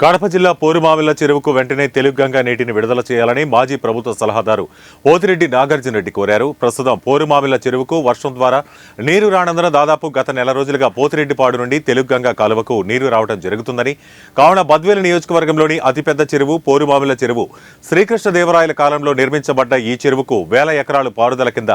కడప జిల్లా పోరుమామిళ్ల చెరువుకు వెంటనే తెలుగుగంగ నీటిని విడుదల చేయాలని మాజీ ప్రభుత్వ సలహాదారు పోతిరెడ్డి నాగార్జున రెడ్డి కోరారు. ప్రస్తుతం పోరుమామిళ్ల చెరువుకు వర్షం ద్వారా నీరు రానందున దాదాపు గత నెల రోజులుగా పోతిరెడ్డిపాడు నుండి తెలుగుగంగ కాలువకు నీరు రావడం జరుగుతుందని, కావున బద్వేలు నియోజకవర్గంలోని అతిపెద్ద చెరువు పోరుమామిళ్ల చెరువు శ్రీకృష్ణదేవరాయల కాలంలో నిర్మించబడ్డ ఈ చెరువుకు వేల ఎకరాలు పారుదల కింద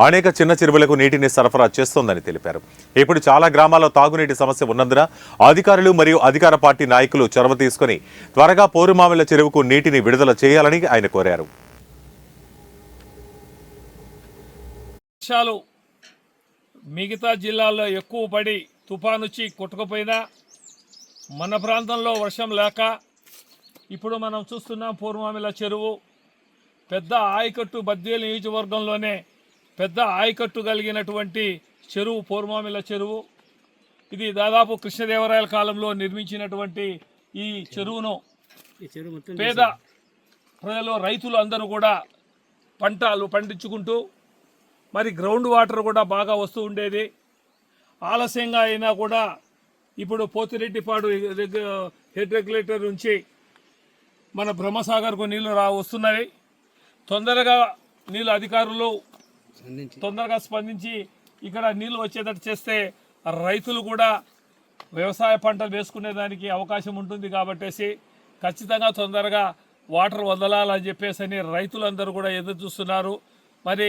అనేక చిన్న చెరువులకు నీటిని సరఫరా చేస్తోందని తెలిపారు. ఇప్పుడు చాలా గ్రామాల్లో తాగునీటి సమస్య ఉన్నందున అధికారులు మరియు అధికార పార్టీ నాయకులు చొరవ తీసుకుని త్వరగా పోరుమామిళ్ల చెరువుకు నీటిని విడుదల చేయాలని ఆయన కోరారు. వర్షాలు మిగతా జిల్లాల్లో ఎక్కువ పడి తుఫాను వచ్చి కొట్టుకుపోయినా మన ప్రాంతంలో వర్షం లేక ఇప్పుడు మనం చూస్తున్నాం. పోరుమామిళ్ల చెరువు పెద్ద ఆయకట్టు, బద్వేలు నియోజకవర్గంలోనే పెద్ద ఆయకట్టు కలిగినటువంటి చెరువు పోరుమామిళ్ల చెరువు. ఇది దాదాపు కృష్ణదేవరాయల కాలంలో నిర్మించినటువంటి ఈ చెరువును పేద ప్రజలు, రైతులు అందరూ కూడా పంటలు పండించుకుంటూ మరి గ్రౌండ్ వాటర్ కూడా బాగా వస్తూ ఉండేది. ఆలస్యంగా అయినా కూడా ఇప్పుడు పోతిరెడ్డిపాడు హెడ్ రెగ్యులేటర్ నుంచి మన బ్రహ్మసాగర్కు నీళ్లు వస్తున్నవి. తొందరగా నీళ్ళు అధికారులు తొందరగా స్పందించి ఇక్కడ నీళ్లు వచ్చేటట్టు చేస్తే రైతులు కూడా వ్యవసాయ పంటలు వేసుకునేదానికి అవకాశం ఉంటుంది. కాబట్టి ఖచ్చితంగా తొందరగా వాటర్ వదలాలని చెప్పేసి రైతులందరూ కూడా ఎదురు చూస్తున్నారు. మరి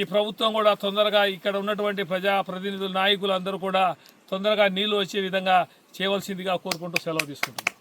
ఈ ప్రభుత్వం కూడా తొందరగా ఇక్కడ ఉన్నటువంటి ప్రజాప్రతినిధులు, నాయకులు అందరూ కూడా తొందరగా నీళ్లు వచ్చే విధంగా చేయవలసిందిగా కోరుకుంటూ సెలవు తీసుకుంటున్నాను.